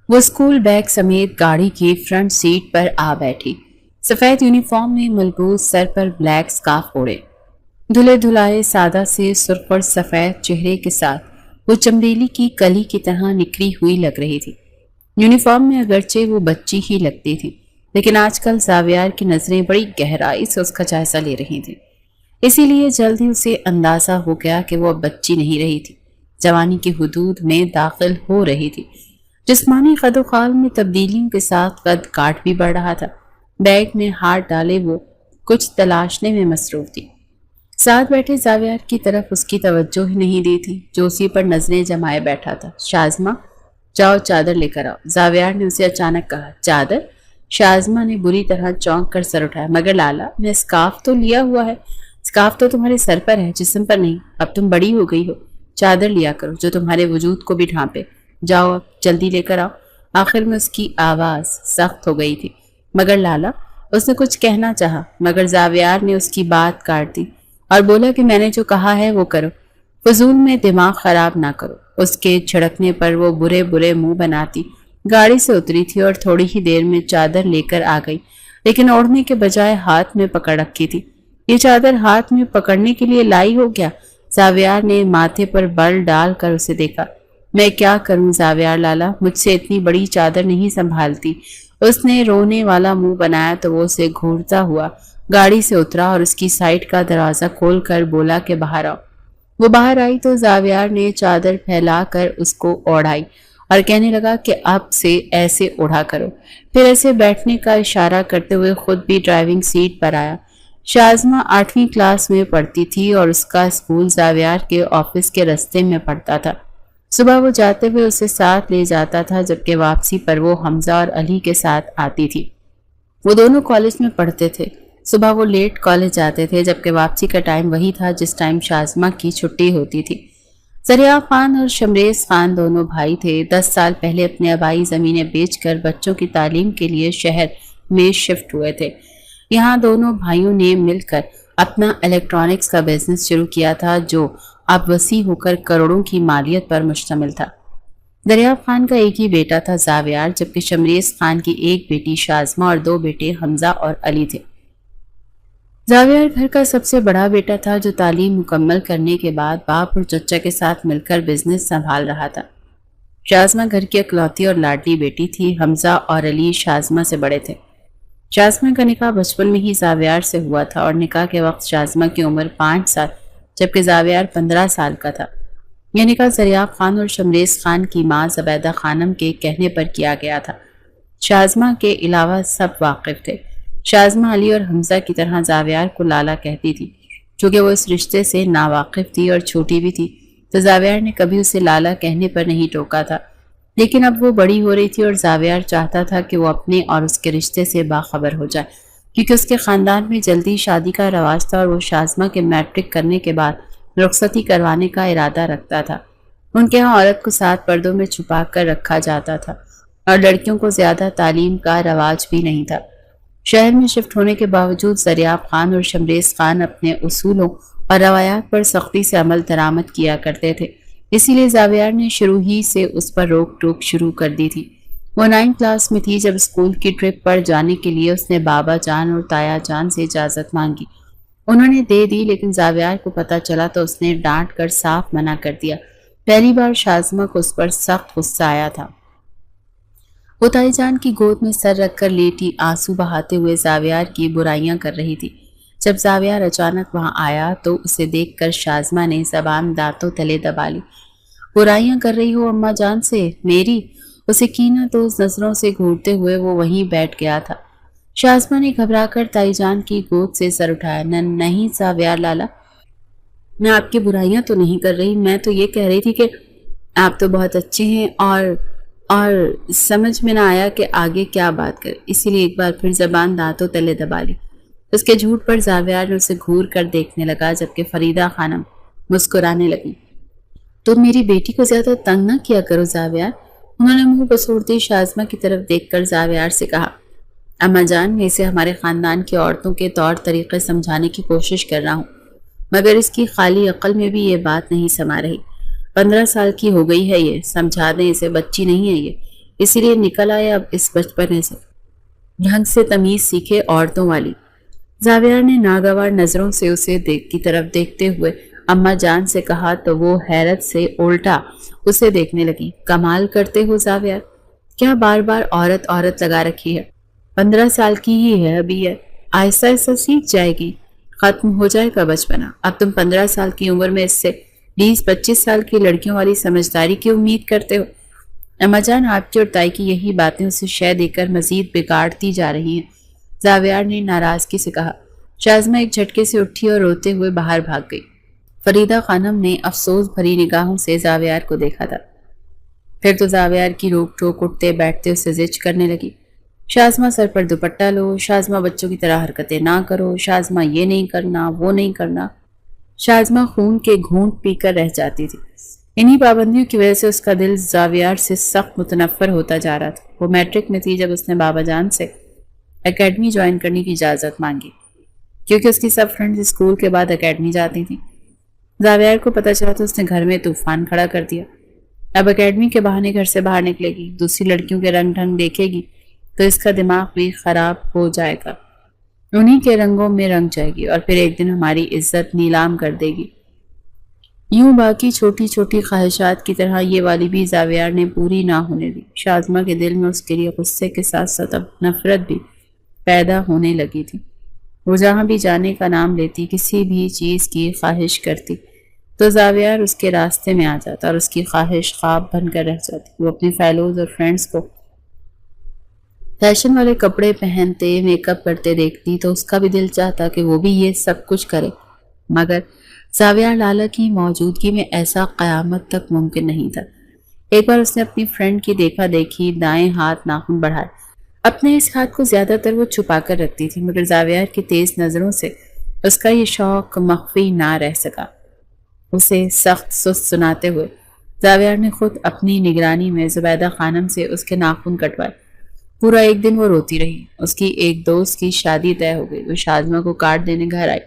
وہ school bag سمیت گاڑی کی فرنٹ سیٹ پر آ بیٹھی، سفید یونیفارم میں ملبوس، سر پر بلیک سکارف اوڑھے، دھلے دھلائے سادہ سے سرخ اور سفید چہرے کے ساتھ وہ چمبیلی کی کلی کی طرح نکھری ہوئی لگ رہی تھی۔ یونیفارم میں اگرچہ وہ بچی ہی لگتی تھی، لیکن آج کل زاویار کی نظریں بڑی گہرائی سے اس کا جائزہ لے رہی تھیں، اسی لیے جلد ہی اسے اندازہ ہو گیا کہ وہ اب بچی نہیں رہی تھی، جوانی کی حدود میں داخل ہو رہی تھی۔ جسمانی قد و خال میں تبدیلیوں کے ساتھ قد کاٹ بھی بڑھ رہا تھا۔ بیگ میں ہاتھ ڈالے وہ کچھ تلاشنے میں مصروف تھی۔ ساتھ بیٹھے زاویار کی طرف اس کی توجہ ہی نہیں دی تھی، جو اسی پر نظریں جمائے بیٹھا تھا۔ شازمہ، جاؤ چادر لے کر آؤ، زاویار نے اسے اچانک کہا۔ چادر؟ شازمہ نے بری طرح چونک کر سر اٹھایا۔ مگر لالا، میں اسکارف تو لیا ہوا ہے۔ اسکارف تو تمہارے سر پر ہے، جسم پر نہیں۔ اب تم بڑی ہو گئی ہو، چادر لیا کرو جو تمہارے وجود کو بھی ڈھانپے۔ جاؤ اب جلدی لے کر آؤ۔ آخر میں اس کی آواز سخت ہو گئی تھی۔ مگر لالا، اس نے کچھ کہنا چاہا، مگر زاویار نے اس کی بات کاٹ دی اور بولا کہ میں نے جو کہا ہے وہ کرو، فضول میں دماغ خراب نہ کرو۔ اس کے چھڑکنے پر وہ برے برے منہ بناتی گاڑی سے اتری تھی اور تھوڑی ہی دیر میں چادر لے کر آ گئی، لیکن اوڑھنے کے بجائے ہاتھ میں پکڑ رکھی تھی۔ یہ چادر ہاتھ میں پکڑنے کے لیے لائی ہو کیا؟ زاویار نے ماتھے پر بل ڈال کر اسے دیکھا۔ میں کیا کروں زاویار لالا، مجھ سے اتنی بڑی چادر نہیں سنبھالتی۔ اس نے رونے والا منہ بنایا تو وہ اسے گھورتا ہوا گاڑی سے اترا اور اس کی سائیڈ کا دروازہ کھول کر بولا کہ باہر آؤ۔ وہ باہر آئی تو زاویار نے چادر پھیلا کر اس کو اوڑھائی اور کہنے لگا کہ اب سے ایسے اوڑھا کرو، پھر ایسے بیٹھنے کا اشارہ کرتے ہوئے خود بھی ڈرائیونگ سیٹ پر آیا۔ شازمہ 8ویں کلاس میں پڑھتی تھی اور اس کا اسکول زاویار کے آفس کے رستے میں پڑتا تھا۔ صبح وہ جاتے ہوئے اسے ساتھ لے جاتا تھا، جبکہ واپسی پر وہ حمزہ اور علی کے ساتھ آتی تھی۔ وہ دونوں کالج میں پڑھتے تھے۔ صبح وہ لیٹ کالج جاتے تھے، جبکہ واپسی کا ٹائم وہی تھا جس ٹائم شازمہ کی چھٹی ہوتی تھی۔ ذریعہ خان اور شمریز خان دونوں بھائی تھے۔ 10 سال پہلے اپنے آبائی زمینیں بیچ کر بچوں کی تعلیم کے لیے شہر میں شفٹ ہوئے تھے۔ یہاں دونوں بھائیوں نے مل کر اپنا الیکٹرانکس کا بزنس شروع کیا تھا، جو اب وسیع ہو کر کروڑوں کی مالیت پر مشتمل تھا۔ دریاب خان کا ایک ہی بیٹا تھا زاویار، جبکہ شمریز خان کی ایک بیٹی شازمہ اور 2 بیٹے حمزہ اور علی تھے۔ زاویار گھر کا سب سے بڑا بیٹا تھا، جو تعلیم مکمل کرنے کے بعد باپ اور چچا کے ساتھ مل کر بزنس سنبھال رہا تھا۔ شازمہ گھر کی اکلوتی اور لاڈلی بیٹی تھی۔ حمزہ اور علی شازمہ سے بڑے تھے۔ شازمہ کا نکاح بچپن میں ہی زاویار سے ہوا تھا اور نکاح کے وقت شازمہ کی عمر 5 سال جبکہ زاویار 15 سال کا تھا۔ یہ نکاح ذریعہ خان اور شمریز خان کی ماں زبیدہ خانم کے کہنے پر کیا گیا تھا۔ شازمہ کے علاوہ سب واقف تھے۔ شازمہ علی اور حمزہ کی طرح زاویار کو لالا کہتی تھی۔ چونکہ وہ اس رشتے سے ناواقف تھی اور چھوٹی بھی تھی، تو زاویار نے کبھی اسے لالا کہنے پر نہیں ٹوکا تھا۔ لیکن اب وہ بڑی ہو رہی تھی اور زاویار چاہتا تھا کہ وہ اپنے اور اس کے رشتے سے باخبر ہو جائے، کیونکہ اس کے خاندان میں جلدی شادی کا رواج تھا اور وہ شازمہ کے میٹرک کرنے کے بعد رخصتی کروانے کا ارادہ رکھتا تھا۔ ان کے ہاں عورت کو 7 پردوں میں چھپا کر رکھا جاتا تھا اور لڑکیوں کو زیادہ تعلیم کا رواج بھی نہیں تھا۔ شہر میں شفٹ ہونے کے باوجود ذریعہ خان اور شمریز خان اپنے اصولوں اور روایات پر سختی سے عمل درآمد کیا کرتے تھے، اسی لیے زاویار نے شروع ہی سے اس پر روک ٹوک شروع کر دی تھی۔ وہ 9 کلاس میں تھی جب اسکول کی ٹرپ پر جانے کے لیے اس نے بابا جان اور تایا جان سے اجازت مانگی۔ انہوں نے دے دی، لیکن زاویار کو پتہ چلا تو اس نے ڈانٹ کر صاف منع کر دیا۔ پہلی بار شازمہ کو اس پر سخت غصہ آیا تھا۔ وہ تائی جان کی گود میں سر رکھ کر لیٹی آنسو بہاتے ہوئے زاویار کی برائیاں کر رہی تھی۔ جب زاویار اچانک وہاں آیا تو اسے دیکھ کر شازمہ نے زبان دانتوں تلے دبا لی۔ برائیاں کر رہی ہو اماں جان سے؟ میری؟ اسے کینہ توز نظروں سے گھورتے ہوئے وہ وہیں بیٹھ گیا تھا۔ شازمہ نے گھبرا کر تائی جان کی گود سے سر اٹھایا۔ نہیں زاویار لالا، میں آپ کی برائیاں تو نہیں کر رہی، میں تو یہ کہہ رہی تھی کہ آپ تو بہت اچھے ہیں اور سمجھ میں نہ آیا کہ آگے کیا بات کرے، اسی لیے ایک بار پھر زبان دانتوں تلے دبا لی۔ اس کے جھوٹ پر زاویار نے اسے گھور کر دیکھنے لگا، جبکہ فریدہ خانم مسکرانے لگی۔ تم میری بیٹی کو زیادہ تنگ نہ کیا کرو زاویار، انہوں نے منہ بسوڑتی شازمہ کی طرف دیکھ کر زاویار سے کہا۔ اماں جان، میں اسے ہمارے خاندان کی عورتوں کے طور طریقے سمجھانے کی کوشش کر رہا ہوں، مگر اس کی خالی عقل میں بھی یہ بات نہیں سما رہی۔ 15 سال کی ہو گئی ہے، یہ سمجھا دیں اسے، بچی نہیں ہے یہ۔ اسی لیے نکل آئے اب اس بچپنے سے، ڈھنگ سے تمیز سیکھے عورتوں والی۔ زاویار نے ناگوار نظروں سے اسے کی طرف دیکھتے ہوئے اماں جان سے کہا تو وہ حیرت سے الٹا اسے دیکھنے لگی۔ کمال کرتے ہو زاویار، کیا بار بار عورت عورت لگا رکھی ہے؟ 15 سال کی ہی ہے ابھی ہے، آہستہ آہستہ سیکھ جائے گی، ختم ہو جائے گا بچپنا۔ اب تم 15 سال کی عمر میں اس سے 20-25 سال کی لڑکیوں والی سمجھداری کی امید کرتے ہو؟ اماں جان، آپ کی اور تائی کی یہی باتیں اسے شے دے کر مزید بگاڑتی جا رہی ہیں، زاویار نے ناراضگی سے کہا۔ شازمہ ایک جھٹکے سے اٹھی اور روتے ہوئے باہر بھاگ گئی۔ فریدہ خانم نے افسوس بھری نگاہوں سے زاویار کو دیکھا تھا، پھر تو زاویار کی روک ٹوک اٹھتے بیٹھتے اسے زج کرنے لگی۔ شازمہ سر پر دوپٹہ لو، شازمہ بچوں کی طرح حرکتیں نہ کرو، شازمہ یہ نہیں کرنا وہ نہیں کرنا۔ شازمہ خون کے گھونٹ پی کر رہ جاتی تھی۔ انہی پابندیوں کی وجہ سے اس کا دل زاویار سے سخت متنفر ہوتا جا رہا تھا۔ وہ میٹرک میں تھی جب اس نے بابا جان سے اکیڈمی جوائن کرنے کی اجازت مانگی، کیونکہ اس کی سب فرینڈز اسکول کے بعد اکیڈمی جاتی تھیں۔ زاویار کو پتہ چلا تو اس نے گھر میں طوفان کھڑا کر دیا۔ اب اکیڈمی کے بہانے گھر سے باہر نکلے گی، دوسری لڑکیوں کے رنگ ڈھنگ دیکھے گی تو اس کا دماغ بھی خراب ہو جائے گا، انہی کے رنگوں میں رنگ جائے گی اور پھر ایک دن ہماری عزت نیلام کر دے گی۔ یوں باقی چھوٹی چھوٹی خواہشات کی طرح یہ والی بھی زاویار نے پوری نہ ہونے دی۔ شازمہ کے دل میں اس کے لیے غصے کے ساتھ ساتھ اب نفرت بھی پیدا ہونے لگی تھی۔ وہ جہاں بھی جانے کا نام لیتی، کسی بھی چیز کی خواہش کرتی تو زاویار اس کے راستے میں آ جاتا اور اس کی خواہش خواب بن کر رہ جاتی۔ وہ اپنی فیلوز اور فرینڈز کو فیشن والے کپڑے پہنتے میک اپ کرتے دیکھتی تو اس کا بھی دل چاہتا کہ وہ بھی یہ سب کچھ کرے، مگر زاویار لالا کی موجودگی میں ایسا قیامت تک ممکن نہیں تھا۔ ایک بار اس نے اپنی فرینڈ کی دیکھا دیکھی دائیں ہاتھ ناخن بڑھائے، اپنے اس ہاتھ کو زیادہ تر وہ چھپا کر رکھتی تھی، مگر زاویار کی تیز نظروں سے اس کا یہ شوق مخفی نہ رہ سکا۔ اسے سخت سست سناتے ہوئے زاویار نے خود اپنی نگرانی میں زبیدہ خانم سے اس کے ناخن کٹوائے۔ پورا ایک دن وہ روتی رہی۔ اس کی ایک دوست کی شادی طے ہو گئی، وہ شازمہ کو کارڈ دینے گھر آئی۔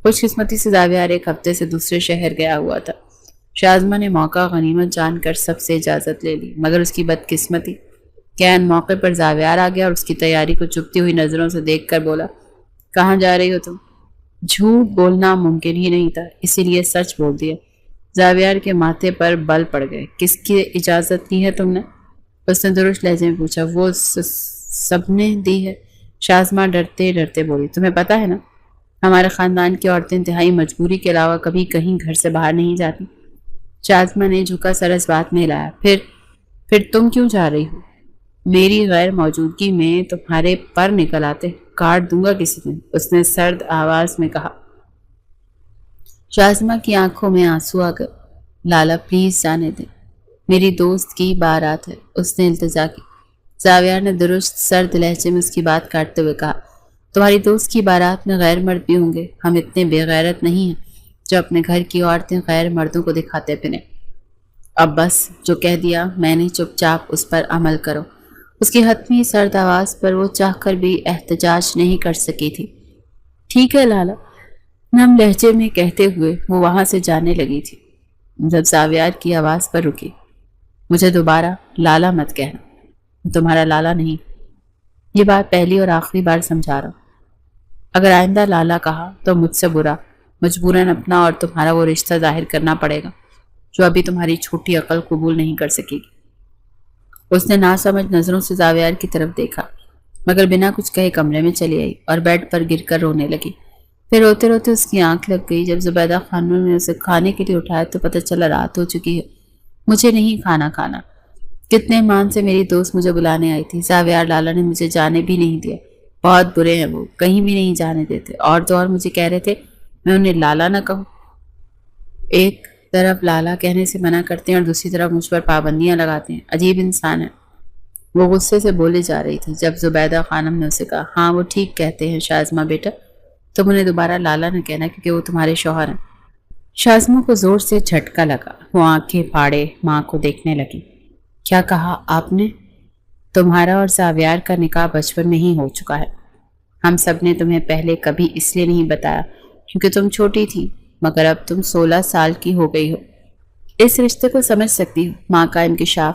خوش قسمتی سے زاویار ایک ہفتے سے دوسرے شہر گیا ہوا تھا۔ شازمہ نے موقع غنیمت جان کر سب سے اجازت لے لی، مگر اس کی بدقسمتی کہ ان موقع پر زاویار آ گیا اور اس کی تیاری کو چپتی ہوئی نظروں سے دیکھ کر بولا، کہاں جا رہی ہو تم؟ جھوٹ بولنا ممکن ہی نہیں تھا، اسی لیے سچ بول دیا۔ زاویار کے ماتھے پر بل پڑ گئے۔ کس کی اجازت دی ہے تم نے؟ اس نے درست لہجے میں پوچھا۔ وہ سب نے دی ہے، شازمہ ڈرتے ڈرتے بولی۔ تمہیں پتہ ہے نا، ہمارے خاندان کی عورتیں انتہائی مجبوری کے علاوہ کبھی کہیں گھر سے باہر نہیں جاتی۔ شازمہ نے جھکا سر اس بات میں ہلایا۔ پھر تم کیوں جا رہی ہو؟ میری غیر موجودگی میں تمہارے پر نکل آتے، کاٹ دوں گا کسی دن، اس نے سرد آواز میں کہا۔ شازمہ کی آنکھوں میں آنسو آ گئے۔ لالا پلیز جانے دیں، میری دوست کی بارات ہے، اس نے التجا کی۔ زاویار نے درست سرد لہجے میں اس کی بات کاٹتے ہوئے کہا، تمہاری دوست کی بارات میں غیر مرد بھی ہوں گے، ہم اتنے بے غیرت نہیں ہیں جو اپنے گھر کی عورتیں غیر مردوں کو دکھاتے پھریں۔ اب بس جو کہہ دیا میں نے، چپ چاپ اس پر عمل کرو۔ اس کی حتمی سرد آواز پر وہ چاہ کر بھی احتجاج نہیں کر سکی تھی۔ ٹھیک ہے لالا، نم لہجے میں کہتے ہوئے وہ وہاں سے جانے لگی تھی جب زاویار کی آواز پر رکی۔ مجھے دوبارہ لالا مت کہنا، میں تمہارا لالا نہیں، یہ بات پہلی اور آخری بار سمجھا رہا ہوں۔ اگر آئندہ لالا کہا تو مجھ سے برا، مجبوراً اپنا اور تمہارا وہ رشتہ ظاہر کرنا پڑے گا جو ابھی تمہاری چھوٹی عقل قبول نہیں کر سکے گی۔ اس نے ناسمجھ نظروں سے زاویار کی طرف دیکھا، مگر بنا کچھ کہے کمرے میں چلی آئی اور بیڈ پر گر کر رونے لگی۔ پھر روتے روتے اس کی آنکھ لگ گئی۔ جب زبیدہ خانم نے اسے کھانے کے لیے اٹھایا تو پتہ چلا رات ہو چکی ہے۔ مجھے نہیں کھانا، کتنے مان سے میری دوست مجھے بلانے آئی تھی، زاویار لالا نے مجھے جانے بھی نہیں دیا، بہت برے ہیں وہ، کہیں بھی نہیں جانے دیتے، اور تو اور مجھے کہہ رہے تھے میں انہیں لالا نہ کہوں۔ ایک طرف لالا کہنے سے منع کرتے ہیں اور دوسری طرف مجھ پر پابندیاں لگاتے ہیں، عجیب انسان ہے۔ وہ غصے سے بولے جا رہی تھی جب زبیدہ خانم نے اسے کہا، ہاں وہ ٹھیک کہتے ہیں شازمہ بیٹا، تم انہیں دوبارہ لالا نہ کہنا کیونکہ وہ تمہارے شوہر ہیں۔ شازمہ کو زور سے جھٹکا لگا، وہ آنکھیں پھاڑے ماں کو دیکھنے لگی۔ کیا کہا آپ نے؟ تمہارا اور زاویار کا نکاح بچپن میں ہی ہو چکا ہے، ہم سب نے تمہیں پہلے کبھی اس لیے نہیں بتایا کیونکہ تم چھوٹی تھی، مگر اب تم 16 سال کی ہو گئی ہو، اس رشتے کو سمجھ سکتی ہو۔ ماں کا انکشاف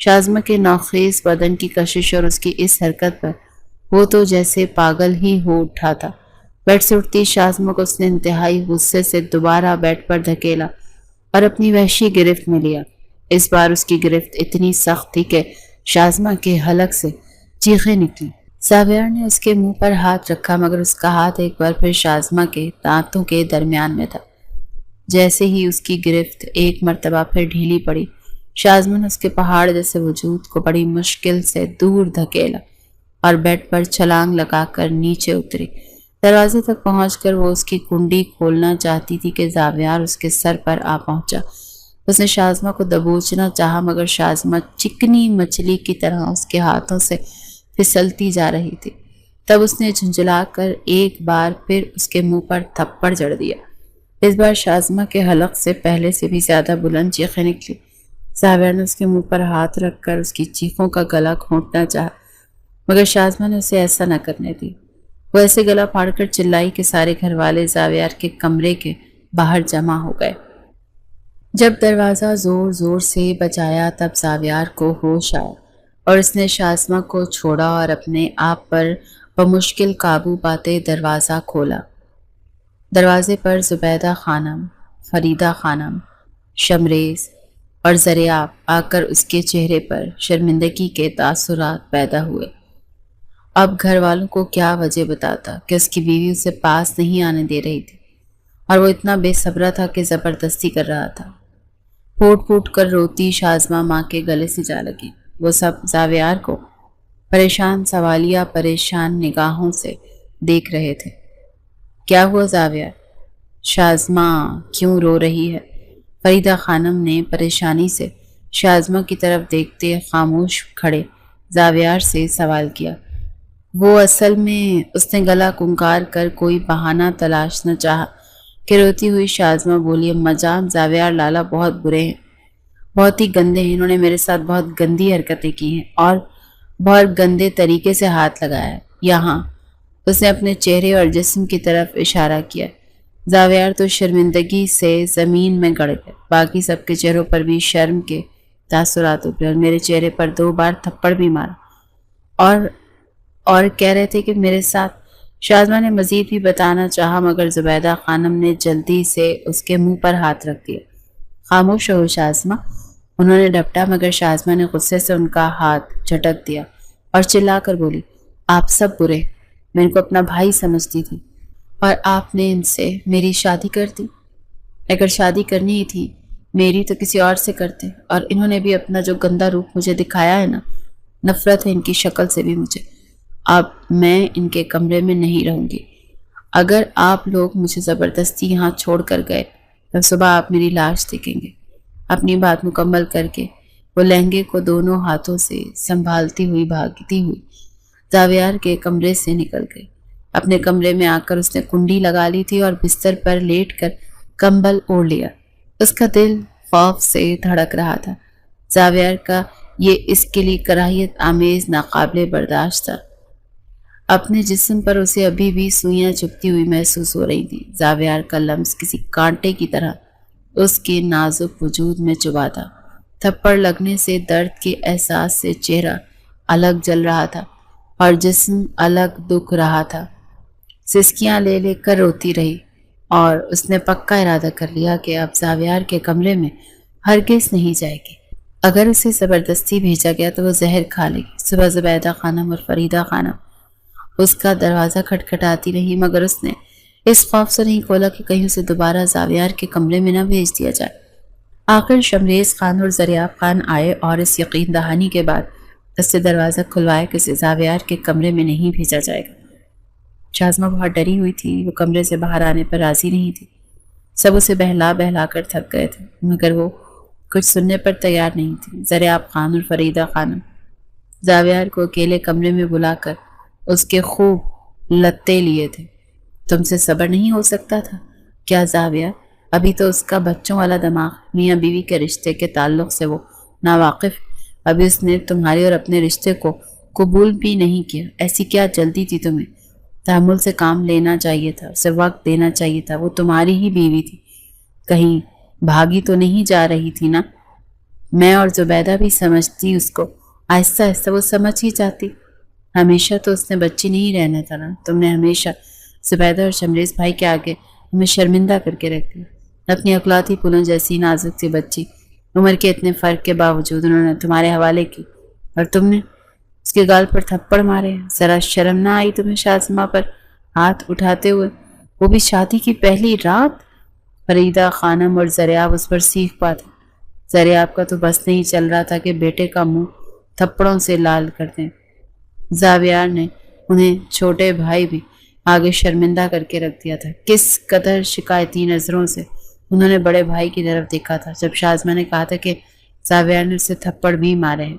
شازمہ کے ناخیز بدن کی کشش اور اس کی اس حرکت پر وہ تو جیسے پاگل ہی ہو اٹھا تھا۔ بیڈ سے اٹھتی شازمہ کو اس نے انتہائی غصے سے دوبارہ بیڈ پر دھکیلا اور اپنی وحشی گرفت میں لیا۔ اس بار اس کی گرفت اتنی سخت تھی کہ شازمہ کے حلق سے چیخیں نکلی۔ زاویار نے اس کے منہ پر ہاتھ رکھا مگر اس کا ہاتھ ایک بار پھر شازمہ کے دانتوں کے درمیان میں تھا۔ جیسے ہی اس کی گرفت ایک مرتبہ پھر ڈھیلی پڑی، شازمہ نے اس کے پہاڑ جیسے وجود کو بڑی مشکل سے دور دھکیلا اور بیڈ پر چھلانگ لگا کر نیچے اتری۔ دروازے تک پہنچ کر وہ اس کی کنڈی کھولنا چاہتی تھی کہ زاویار اس کے سر پر آ پہنچا۔ اس نے شازمہ کو دبوچنا چاہا مگر شازمہ چکنی مچھلی کی طرح اس کے ہاتھوں سے پھسلتی جا رہی تھی۔ تب اس نے جھنجھلا کر ایک بار پھر اس کے منہ پر تھپڑ جڑ دیا۔ اس بار شازمہ کے حلق سے پہلے سے بھی زیادہ بلند چیخیں نکلی۔ زاویار نے اس کے منہ پر ہاتھ رکھ کر اس کی چیخوں کا گلا گھونٹنا چاہا مگر شازمہ نے اسے ایسا نہ کرنے دی۔ وہ ایسے گلا پھاڑ کر چلائی کہ سارے گھر والے زاویار کے کمرے کے باہر جمع ہو گئے۔ جب دروازہ زور زور سے بجایا تب زاویار کو ہوش آیا اور اس نے شازمہ کو چھوڑا اور اپنے آپ پر بمشکل قابو پاتے دروازہ کھولا۔ دروازے پر زبیدہ خانم، فریدہ خانم، شمریز اور زریاب آ کر اس کے چہرے پر شرمندگی کے تاثرات پیدا ہوئے۔ اب گھر والوں کو کیا وجہ بتاتا کہ اس کی بیوی اسے پاس نہیں آنے دے رہی تھی اور وہ اتنا بے صبرا تھا کہ زبردستی کر رہا تھا۔ پھوٹ پھوٹ کر روتی شازمہ ماں کے گلے سے جا لگی۔ وہ سب زاویار کو پریشان سوالیہ پریشان نگاہوں سے دیکھ رہے تھے۔ کیا ہوا زاویار؟ شازمہ کیوں رو رہی ہے؟ فریدہ خانم نے پریشانی سے شازمہ کی طرف دیکھتے خاموش کھڑے زاویار سے سوال کیا۔ وہ اصل میں اس نے گلا کنکار کر کوئی بہانہ تلاش نہ چاہا کہ روتی ہوئی شازمہ بولی، اماں جان زاویار لالا بہت برے ہیں، بہت ہی گندے ہیں، انہوں نے میرے ساتھ بہت گندی حرکتیں کی ہیں اور بہت گندے طریقے سے ہاتھ لگایا ہے۔ یہاں اس نے اپنے چہرے اور جسم کی طرف اشارہ کیا۔ زاویار تو شرمندگی سے زمین میں گڑ گئے۔ باقی سب کے چہروں پر بھی شرم کے تاثرات ابھرے اور میرے چہرے پر 2 بار تھپڑ بھی مارا اور کہہ رہے تھے کہ میرے ساتھ۔ شازمہ نے مزید بھی بتانا چاہا مگر زبیدہ خانم نے جلدی سے اس کے منہ پر ہاتھ رکھ دیا۔ خاموش رہو شازمہ، انہوں نے ڈپٹا مگر شازمہ نے غصے سے ان کا ہاتھ جھٹک دیا اور چلا کر بولی، آپ سب برے، میں ان کو اپنا بھائی سمجھتی تھی اور آپ نے ان سے میری شادی کر دی۔ اگر شادی کرنی ہی تھی میری تو کسی اور سے کرتے، اور انہوں نے بھی اپنا جو گندا روپ مجھے دکھایا ہے نا، نفرت ہے ان کی شکل سے بھی مجھے۔ اب میں ان کے کمرے میں نہیں رہوں گی۔ اگر آپ لوگ مجھے زبردستی یہاں چھوڑ کر گئے تو صبح آپ میری لاش دیکھیں گے۔ اپنی بات مکمل کر کے وہ لہنگے کو دونوں ہاتھوں سے سنبھالتی ہوئی بھاگتی ہوئی زاویار کے کمرے سے نکل گئی۔ اپنے کمرے میں آ کر اس نے کنڈی لگا لی تھی اور بستر پر لیٹ کر کمبل اوڑھ لیا۔ اس کا دل خوف سے دھڑک رہا تھا۔ زاویار کا یہ اس کے لیے کراہیت آمیز ناقابل برداشت تھا۔ اپنے جسم پر اسے ابھی بھی سوئیاں چبھتی ہوئی محسوس ہو رہی تھی۔ زاویار کا لمس کسی کانٹے کی طرح اس کے نازک وجود میں چبھا تھا۔ تھپڑ لگنے سے درد کے احساس سے چہرہ الگ جل رہا تھا اور جسم الگ دکھ رہا تھا۔ سسکیاں لے لے کر روتی رہی اور اس نے پکا ارادہ کر لیا کہ اب زاویار کے کمرے میں ہرگز نہیں جائے گی۔ اگر اسے زبردستی بھیجا گیا تو وہ زہر کھا لے گی۔ صبح زبیدہ خانم اور فریدہ خانم اس کا دروازہ کھٹکھٹاتی رہی مگر اس نے اس خوف سے نہیں کھولا کہ کہیں اسے دوبارہ زاویار کے کمرے میں نہ بھیج دیا جائے۔ آخر شمریز خان اور زریاب خان آئے اور اس یقین دہانی کے بعد اس سے دروازہ کھلوایا کہ اسے زاویار کے کمرے میں نہیں بھیجا جائے گا۔ شازمہ بہت ڈری ہوئی تھی، وہ کمرے سے باہر آنے پر راضی نہیں تھی۔ سب اسے بہلا بہلا کر تھک گئے تھے مگر وہ کچھ سننے پر تیار نہیں تھی۔ زریاب خان اور فریدہ خانم زاویار کو اکیلے کمرے میں بلا کر اس کے خوب لتے لیے تھے۔ تم سے صبر نہیں ہو سکتا تھا کیا زاویار؟ ابھی تو اس کا بچوں والا دماغ، میاں بیوی کے رشتے کے تعلق سے وہ ناواقف، ابھی اس نے تمہارے اور اپنے رشتے کو قبول بھی نہیں کیا۔ ایسی کیا جلدی تھی تمہیں؟ تحمل سے کام لینا چاہیے تھا، اسے وقت دینا چاہیے تھا۔ وہ تمہاری ہی بیوی تھی، کہیں بھاگی تو نہیں جا رہی تھی نا؟ میں اور زبیدہ بھی سمجھتی اس کو، آہستہ آہستہ وہ سمجھ ہی جاتی۔ ہمیشہ تو اس نے بچی نہیں رہنا تھا نا، تم نے ہمیشہ زبیدہ اور شمریز بھائی کے آگے ہمیں شرمندہ کر کے رکھ دیا۔ اپنی اکلوتی پھولوں جیسی نازک سی بچی عمر کے اتنے فرق کے باوجود انہوں نے تمہارے حوالے کی، اور تم نے اس کے گال پر تھپڑ مارے۔ ذرا شرم نہ آئی تمہیں شازمہ پر ہاتھ اٹھاتے ہوئے، وہ بھی شادی کی پہلی رات؟ فریدہ خانم اور زریاب اس پر سیکھ پاتے۔ زریاب کا تو بس نہیں چل رہا تھا کہ بیٹے کا منہ تھپڑوں سے لال کر دیں۔ زاویار نے انہیں چھوٹے بھائی بھی آگے شرمندہ کر کے رکھ دیا تھا۔ کس قدر شکایتی نظروں سے انہوں نے بڑے بھائی کی طرف دیکھا تھا جب شازمہ نے کہا تھا کہ زاویار نے اسے تھپڑ بھی مارے ہیں۔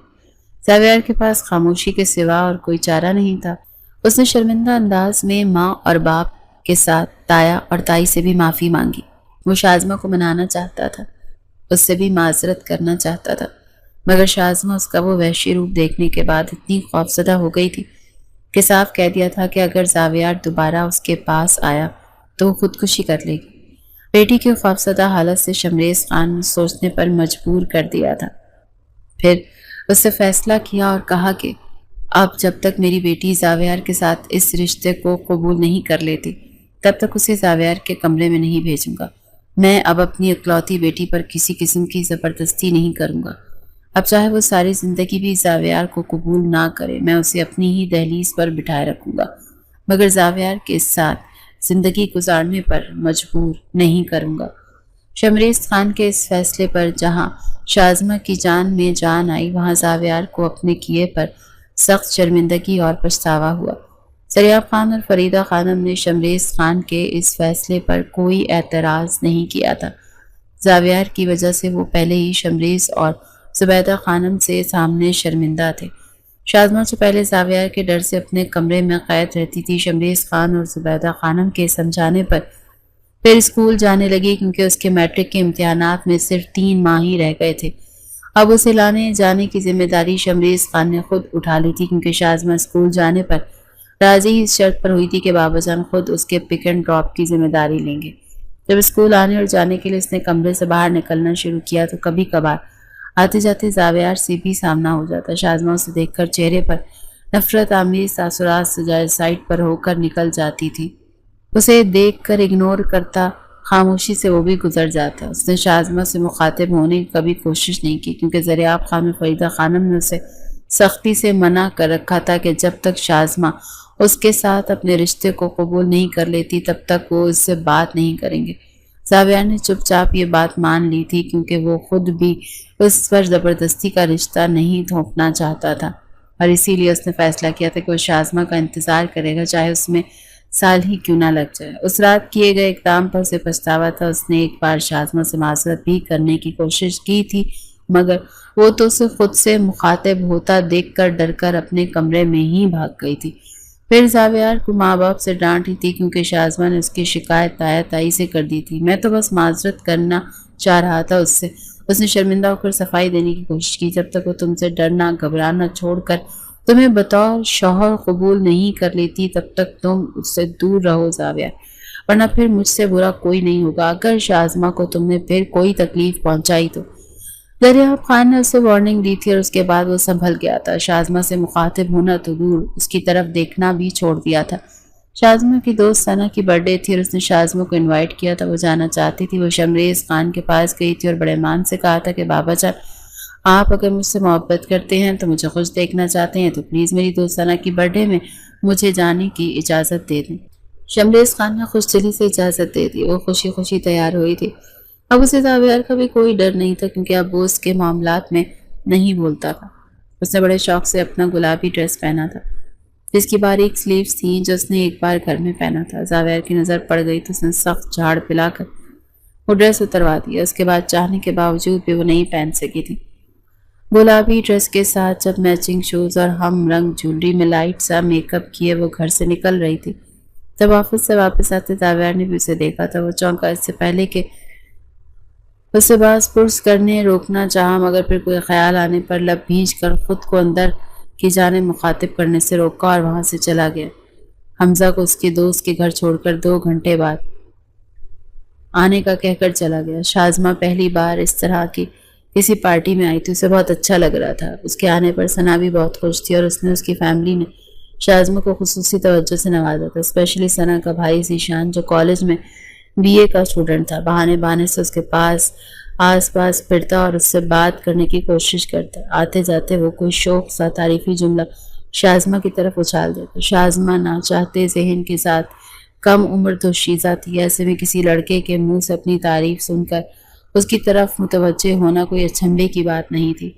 زاویار کے پاس خاموشی کے سوا اور کوئی چارہ نہیں تھا۔ اس نے شرمندہ انداز میں ماں اور باپ کے ساتھ تایا اور تائی سے بھی معافی مانگی۔ وہ شازمہ کو منانا چاہتا تھا، اس سے بھی معذرت کرنا چاہتا تھا، مگر شازمہ اس کا وہ وحشی روپ دیکھنے کے بعد اتنی خوفزدہ ہو گئی تھی کہ صاف کہہ دیا تھا کہ اگر زاویار دوبارہ اس کے پاس آیا تو وہ خودکشی کر لے گی۔ بیٹی کی خوفزدہ حالت سے شمریز خان نے سوچنے پر مجبور کر دیا تھا۔ پھر اس سے فیصلہ کیا اور کہا کہ اب جب تک میری بیٹی زاویار کے ساتھ اس رشتے کو قبول نہیں کر لیتی تب تک اسے زاویار کے کمرے میں نہیں بھیجوں گا۔ میں اب اپنی اکلوتی بیٹی پر کسی قسم کی زبردستی نہیں کروں گا۔ اب چاہے وہ ساری زندگی بھی زاویار کو قبول نہ کرے، میں اسے اپنی ہی دہلیز پر بٹھائے رکھوں گا، مگر زاویار کے ساتھ زندگی گزارنے پر مجبور نہیں کروں گا۔ شمریز خان کے اس فیصلے پر جہاں شازمہ کی جان میں جان آئی، وہاں زاویار کو اپنے کیے پر سخت شرمندگی اور پچھتاوا ہوا۔ زریاب خان اور فریدہ خانم نے شمریز خان کے اس فیصلے پر کوئی اعتراض نہیں کیا تھا۔ زاویار کی وجہ سے وہ پہلے ہی شمریز اور زبیدہ خانم سے سامنے شرمندہ تھے۔ شازمہ سے پہلے زاویار کے ڈر سے اپنے کمرے میں قید رہتی تھی۔ شمریز خان اور زبیدہ خانم کے سمجھانے پر پھر اسکول جانے لگی کیونکہ اس کے میٹرک کے امتحانات میں صرف 3 ماہ ہی رہ گئے تھے۔ اب اسے لانے جانے کی ذمہ داری شمریز خان نے خود اٹھا لی تھی کیونکہ شازمہ اسکول جانے پر راضی اس شرط پر ہوئی تھی کہ بابا جان خود اس کے پک اینڈ ڈراپ کی ذمہ داری لیں گے۔ جب اسکول آنے اور جانے کے لیے اس نے کمرے سے باہر نکلنا شروع کیا تو کبھی کبھار آتے جاتے زاویار سے بھی سامنا ہو جاتا۔ شازمہ اسے دیکھ کر چہرے پر نفرت آمیز تاثرات سجائے سائٹ پر ہو کر نکل جاتی تھی۔ اسے دیکھ کر اگنور کرتا، خاموشی سے وہ بھی گزر جاتا۔ اس نے شازمہ سے مخاطب ہونے کی کبھی کوشش نہیں کی کیونکہ زریاب خان اور فریدہ خانم نے اسے سختی سے منع کر رکھا تھا کہ جب تک شازمہ اس کے ساتھ اپنے رشتے کو قبول نہیں کر لیتی تب تک وہ اس سے بات نہیں کریں گے۔ زاویار نے چپ چاپ یہ بات مان لی تھی کیونکہ وہ خود بھی اس پر زبردستی کا رشتہ نہیں تھوپنا چاہتا تھا، اور اسی لیے اس نے فیصلہ کیا تھا کہ وہ شازمہ کا انتظار کرے گا چاہے اس میں سال ہی کیوں نہ لگ جائے۔ اس رات کیے گئے اقدام پر اسے پچھتاوا تھا۔ اس نے ایک بار شازمہ سے معذرت بھی کرنے کی کوشش کی تھی مگر وہ تو اسے خود سے مخاطب ہوتا دیکھ کر ڈر کر اپنے کمرے میں ہی بھاگ گئی تھی۔ پھر زاویار کو ماں باپ سے ڈانٹی تھی کیونکہ شازمہ نے اس کی شکایت تایا تائی سے کر دی تھی۔ میں تو بس معذرت کرنا چاہ رہا تھا اس سے۔ اس نے شرمندہ ہو کر صفائی دینے کی کوشش کی۔ جب تک وہ تم سے ڈرنا گھبرانا چھوڑ کر تمہیں بطور شوہر قبول نہیں کر لیتی تب تک تم اس سے دور رہو زاویار، ورنہ پھر مجھ سے برا کوئی نہیں ہوگا اگر شازمہ کو تم نے پھر کوئی تکلیف پہنچائی تو۔ زریاب خان نے اسے وارننگ دی تھی اور اس کے بعد وہ سنبھل گیا تھا۔ شازمہ سے مخاطب ہونا تو دور، اس کی طرف دیکھنا بھی چھوڑ دیا تھا۔ شازمہ کی دوست ثنا کی برتھ ڈے تھی اور اس نے شازمہ کو انوائٹ کیا تھا۔ وہ جانا چاہتی تھی۔ وہ شمریز خان کے پاس گئی تھی اور بڑے مان سے کہا تھا کہ بابا جان آپ اگر مجھ سے محبت کرتے ہیں تو مجھے خوش دیکھنا چاہتے ہیں تو پلیز میری دوست ثنا کی برتھ ڈے میں مجھے جانے کی اجازت دے دیں۔ شمریز خان نے خوش دلی سے اجازت دے دی۔ وہ خوشی خوشی تیار ہوئی تھی۔ اب اسے زاویار کا بھی کوئی ڈر نہیں تھا کیونکہ اب وہ اس کے معاملات میں نہیں بولتا تھا۔ اس نے بڑے شوق سے اپنا گلابی ڈریس پہنا تھا جس کی باریک سلیوز تھیں جو اس نے ایک بار گھر میں پہنا تھا۔ زاویار کی نظر پڑ گئی تو اس نے سخت جھاڑ پلا کر وہ ڈریس اتروا دیا۔ اس کے بعد چاہنے کے باوجود بھی وہ نہیں پہن سکی تھی۔ گلابی ڈریس کے ساتھ جب میچنگ شوز اور ہم رنگ جولری میں لائٹ سا میک اپ کیے وہ گھر سے نکل رہی تھی، جب آفس سے واپس آتے زاویار نے بھی اسے دیکھا تھا۔ وہ چونکا، اس سے پہلے کہ اسے باز پرس کرنے روکنا چاہا مگر پھر کوئی خیال آنے پر لب بھینچ کر خود کو اندر کی جانب مخاطب کرنے سے روکا اور وہاں سے چلا گیا۔ حمزہ کو اس کے دوست کے گھر چھوڑ کر 2 گھنٹے بعد آنے کا کہہ کر چلا گیا۔ شازمہ پہلی بار اس طرح کی کسی پارٹی میں آئی تھی، اسے بہت اچھا لگ رہا تھا۔ اس کے آنے پر ثنا بھی بہت خوش تھی اور اس کی فیملی نے شازمہ کو خصوصی توجہ سے نوازا تھا، اسپیشلی ثنا کا بھائی ذیشان جو کالج میں BA کا اسٹوڈنٹ تھا۔ بہانے بہانے سے اس کے آس پاس پھرتا اور اس سے بات کرنے کی کوشش کرتا۔ آتے جاتے وہ کوئی شوق سا تعریفی جملہ شازمہ کی طرف اچھال دیتا۔ شازمہ نہ چاہتے ذہن کے ساتھ کم عمر دوشیزہ تھی، ایسے میں کسی لڑکے کے منہ سے اپنی تعریف سن کر اس کی طرف متوجہ ہونا کوئی اچنبھے کی بات نہیں تھی۔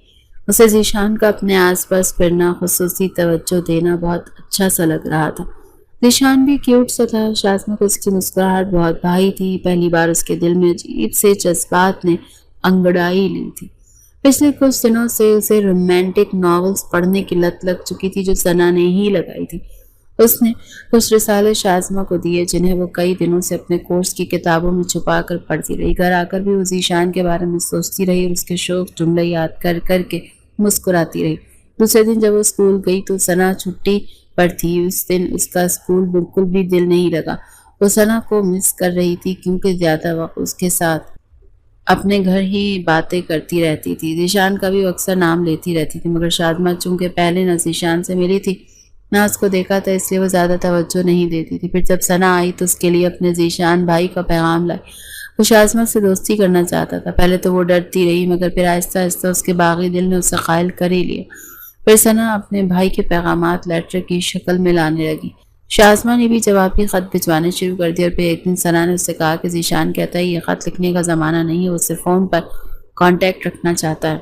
اسے ذیشان کا اپنے آس پاس پھرنا، خصوصی توجہ دینا بہت اچھا سا لگ رہا تھا۔ ذیشان بھی کیوٹ سا تھا، شازمہ کو اس کی مسکراہٹ بہت بھائی تھی۔ پہلی بار اس کے دل میں عجیب سے جذبات نے انگڑائی لی تھی۔ پچھلے کچھ دنوں سے اسے رومانٹک ناولز پڑھنے کی لت لگ چکی تھی جو ثنا نے ہی لگائی تھی۔ اس نے کچھ رسالے شازمہ کو دیے جنہیں وہ کئی دنوں سے اپنے کورس کی کتابوں میں چھپا کر پڑھتی رہی۔ گھر آ کر بھی وہ ذیشان کے بارے میں سوچتی رہی اور اس کے شوق جملے یاد کر کر کے مسکراتی رہی۔ دوسرے دن جب وہ اسکول گئی تو ثنا چھٹی پر تھی۔ اس دن اس کا اسکول بالکل بھی دل نہیں لگا۔ وہ ثنا کو مس کر رہی تھی کیونکہ زیادہ وقت اس کے ساتھ اپنے گھر ہی باتیں کرتی رہتی تھی۔ ذیشان کا بھی اکثر نام لیتی رہتی تھی، مگر شازمہ چونکہ پہلے نہ ذیشان سے ملی تھی نہ اس کو دیکھا تھا، اس لیے وہ زیادہ توجہ نہیں دیتی تھی۔ پھر جب ثنا آئی تو اس کے لیے اپنے ذیشان بھائی کا پیغام لائی۔ وہ شازمہ سے دوستی کرنا چاہتا تھا۔ پہلے تو وہ ڈرتی رہی، مگر پھر آہستہ آہستہ اس کے باغی دل نے اسے قائل کر ہی لیا۔ پھر ثنا اپنے بھائی کے پیغامات لیٹر کی شکل میں لانے لگی۔ شازمہ نے بھی جوابی خط بھجوانے شروع کر دیا اور پھر ایک دن ثنا نے اس سے کہا کہ ذیشان کہتا ہے یہ خط لکھنے کا زمانہ نہیں ہے، وہ صرف فون پر کانٹیکٹ رکھنا چاہتا ہے۔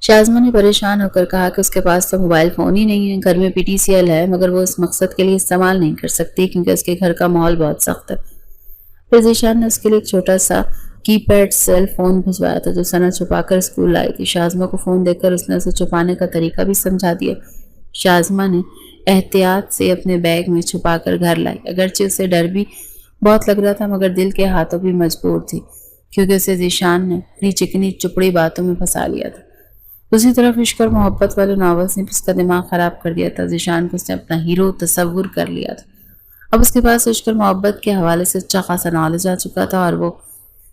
شازمہ نے پریشان ہو کر کہا کہ اس کے پاس تو موبائل فون ہی نہیں ہے، گھر میں PTCL ہے مگر وہ اس مقصد کے لیے استعمال نہیں کر سکتی کیونکہ اس کے گھر کا ماحول بہت سخت ہے۔ پھر ذیشان نے اس کے لیے ایک چھوٹا سا کی پیڈ سیل فون بھجوایا تھا جو ثنا چھپا کر اسکول لائی تھی۔ شازمہ کو فون دے کر اس نے اسے چھپانے کا طریقہ بھی سمجھا دیا۔ شازمہ نے احتیاط سے اپنے بیگ میں چھپا کر گھر لائی، اگرچہ اسے ڈر بھی بہت لگ رہا تھا مگر دل کے ہاتھوں بھی مجبور تھی کیونکہ اسے ذیشان نے اپنی چکنی چپڑی باتوں میں پھنسا لیا تھا۔ دوسری طرف عشق اور محبت والے ناولز نے اس کا دماغ خراب کر دیا تھا۔ ذیشان کو اس نے اپنا ہیرو تصور کر لیا تھا۔ اب اس کے پاس عشق اور محبت کے حوالے سے اچھا خاصا نالج آ چکا تھا اور وہ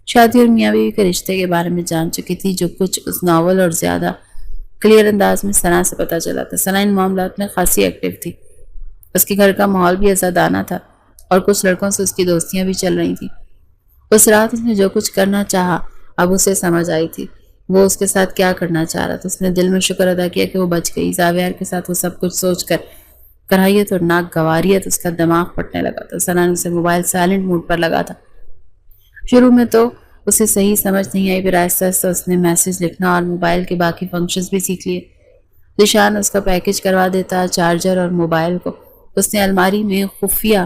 شادی اور میاں بیوی کے رشتے کے بارے میں جان چکی تھی جو کچھ اس ناول اور زیادہ کلیئر انداز میں ثنا سے پتہ چلا تھا۔ ثنا ان معاملات میں خاصی ایکٹیو تھی۔ اس کے گھر کا ماحول بھی آزادانہ تھا اور کچھ لڑکوں سے اس کی دوستیاں بھی چل رہی تھیں۔ اس رات اس نے جو کچھ کرنا چاہا اب اسے سمجھ آئی تھی وہ اس کے ساتھ کیا کرنا چاہ رہا تھا۔ اس نے دل میں شکر ادا کیا کہ وہ بچ گئی۔ زاویار کے ساتھ وہ سب کچھ سوچ کر کراہیت اور ناگواریت اس کا دماغ پھٹنے لگا تھا۔ ثنا نے اسے موبائل سائلنٹ موڈ پر لگا تھا۔ شروع میں تو اسے صحیح سمجھ نہیں آئی، پھر آہستہ آہستہ اس نے میسج لکھنا اور موبائل کے باقی فنکشنز بھی سیکھ لیے۔ ذیشان اس کا پیکج کروا دیتا۔ چارجر اور موبائل کو اس نے الماری میں خفیہ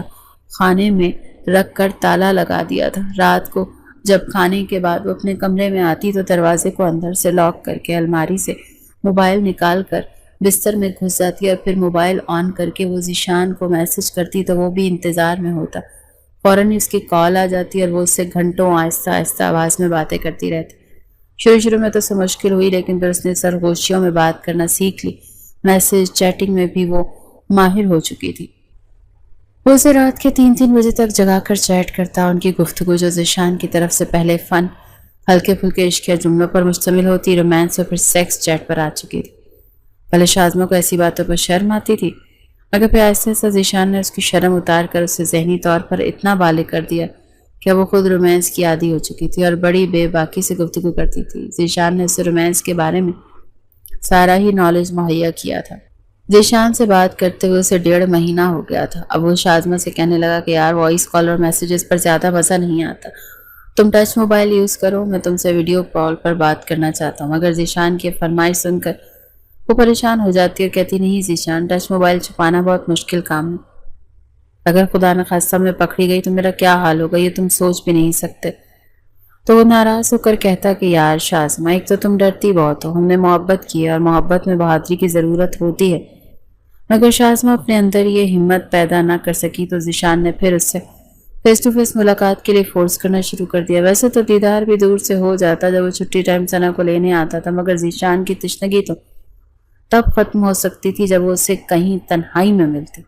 خانے میں رکھ کر تالا لگا دیا تھا۔ رات کو جب کھانے کے بعد وہ اپنے کمرے میں آتی تو دروازے کو اندر سے لاک کر کے الماری سے موبائل نکال کر بستر میں گھس جاتی اور پھر موبائل آن کر کے وہ ذیشان کو میسج کرتی تو وہ بھی انتظار میں ہوتا۔ فوراً اس کی کال آ جاتی اور وہ اس سے گھنٹوں آہستہ آہستہ آواز میں باتیں کرتی رہتی۔ شروع میں تو اسے مشکل ہوئی لیکن پھر اس نے سرگوشیوں میں بات کرنا سیکھ لی۔ میسج چیٹنگ میں بھی وہ ماہر ہو چکی تھی۔ وہ اسے رات کے 3 بجے تک جگا کر چیٹ کرتا۔ ان کی گفتگو جو ذیشان کی طرف سے پہلے فن ہلکے پھلکے عشق یا جملوں پر مشتمل ہوتی، رومانس اور پھر سیکس چیٹ پر آ چکی تھی۔ پہلے شازمہ کو ایسی باتوں پر شرم آتی تھی مگر پھر آہستہ آہستہ ذیشان نے اس کی شرم اتار کر اسے ذہنی طور پر اتنا بالغ کر دیا کہ وہ خود رومانس کی عادی ہو چکی تھی اور بڑی بے باکی سے گفتگو کرتی تھی۔ ذیشان نے اسے رومانس کے بارے میں سارا ہی نالج مہیا کیا تھا۔ ذیشان سے بات کرتے ہوئے اسے 1.5 مہینہ ہو گیا تھا۔ اب وہ شازمہ سے کہنے لگا کہ یار وائس کال اور میسیجز پر زیادہ مزہ نہیں آتا، تم ٹچ موبائل یوز کرو، میں تم سے ویڈیو کال پر بات کرنا چاہتا ہوں۔ مگر ذیشان کی فرمائش سن کر وہ پریشان ہو جاتی اور کہتی نہیں ذیشان، ٹچ موبائل چھپانا بہت مشکل کام ہے، اگر خدا نخواستہ میں پکڑی گئی تو میرا کیا حال ہوگا یہ تم سوچ بھی نہیں سکتے۔ تو وہ ناراض ہو کر کہتا کہ یار شازمہ، ایک تو تم ڈرتی بہت ہو، ہم نے محبت کی ہے اور محبت میں بہادری کی ضرورت ہوتی ہے۔ مگر شازمہ اپنے اندر یہ ہمت پیدا نہ کر سکی تو ذیشان نے پھر اس سے فیس ٹو فیس ملاقات کے لیے فورس کرنا شروع کر دیا۔ ویسے تو دیدار بھی دور سے ہو جاتا جب وہ چھٹی ٹائم ثنا کو لینے آتا تھا، مگر ذیشان کی تشنگی تو تب ختم ہو سکتی تھی جب وہ اسے کہیں تنہائی میں ملتی۔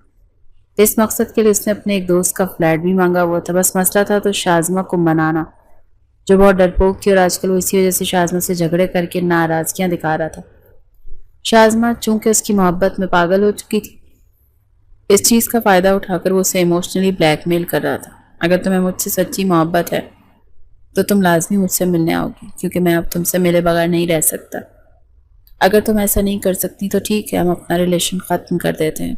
اس مقصد کے لیے اس نے اپنے ایک دوست کا فلیٹ بھی مانگا ہوا تھا، بس مسئلہ تھا تو شازمہ کو منانا۔ جو بہت ڈرپوک تھی، اور آج کل وہ اسی وجہ سے شازمہ سے جھگڑے کر کے ناراضگیاں دکھا رہا تھا۔ شازمہ چونکہ اس کی محبت میں پاگل ہو چکی تھی، اس چیز کا فائدہ اٹھا کر وہ اسے ایموشنلی بلیک میل کر رہا تھا۔ اگر تمہیں مجھ سے سچی محبت ہے تو تم لازمی مجھ سے ملنے آؤ گی، کیونکہ میں اب تم سے ملے بغیر نہیں رہ سکتا۔ اگر تم ایسا نہیں کر سکتی تو ٹھیک ہے، ہم اپنا ریلیشن ختم کر دیتے ہیں۔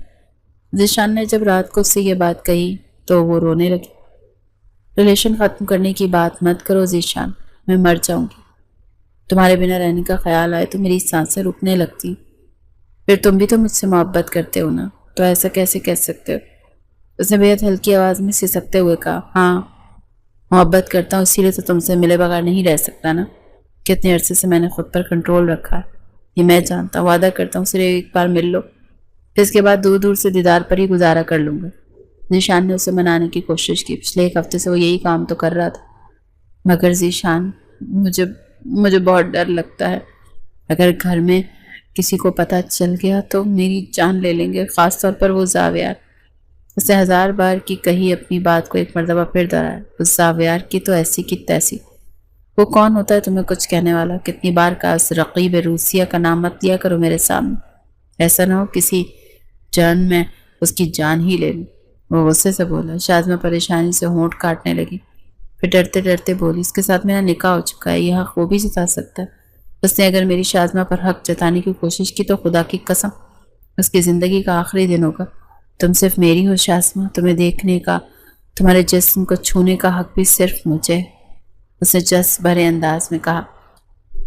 ذیشان نے جب رات کو اس سے یہ بات کہی تو وہ رونے لگی۔ ریلیشن ختم کرنے کی بات مت کرو ذیشان، میں مر جاؤں گی۔ تمہارے بنا رہنے کا خیال آئے تو میری سانسیں رکنے لگتی۔ پھر تم بھی تو مجھ سے محبت کرتے ہو نا، تو ایسا کیسے کہہ سکتے ہو؟ اس نے بہت ہلکی آواز میں سسکتے ہوئے کہا، ہاں محبت کرتا ہوں، اسی لیے تو تم سے ملے بغیر نہیں رہ سکتا نا۔ کتنے عرصے سے میں نے خود پر کنٹرول رکھا ہے، یہ میں جانتا ہوں۔ وعدہ کرتا ہوں صرف ایک بار مل لو، پھر اس کے بعد دور دور سے دیدار پر ہی گزارا کر لوں گا۔ ذیشان نے اسے منانے کی کوشش کی۔ پچھلے ایک ہفتے سے وہ یہی کام تو کر رہا تھا۔ مگر ذیشان، مجھے بہت ڈر لگتا ہے۔ اگر گھر میں کسی کو پتہ چل گیا تو میری جان لے لیں گے، خاص طور پر وہ زاویار۔ اسے 1000 بار کی کہی اپنی بات کو ایک مرتبہ پھر دہرایا۔ اس زاویار کی تو ایسی کی تیسی۔ وہ کون ہوتا ہے تمہیں کچھ کہنے والا؟ کتنی بار کا اس رقیب روسیہ کا نام مت لیا کرو میرے سامنے، ایسا نہ ہو کسی جان میں اس کی جان ہی لے لوں۔ وہ غصے سے بولا۔ شازمہ پریشانی سے ہونٹ کاٹنے لگی، پھر ڈرتے ڈرتے بولی، اس کے ساتھ میرا نکاح ہو چکا ہے، یہ حق وہ بھی جتا سکتا ہے۔ اس نے اگر میری شازمہ پر حق جتانے کی کوشش کی تو خدا کی قسم اس کی زندگی کا آخری دن ہوگا۔ تم صرف میری ہو شازمہ، تمہیں دیکھنے کا، تمہارے جسم کو چھونے کا حق بھی صرف مجھے، اس نے جذب بھرے انداز میں کہا۔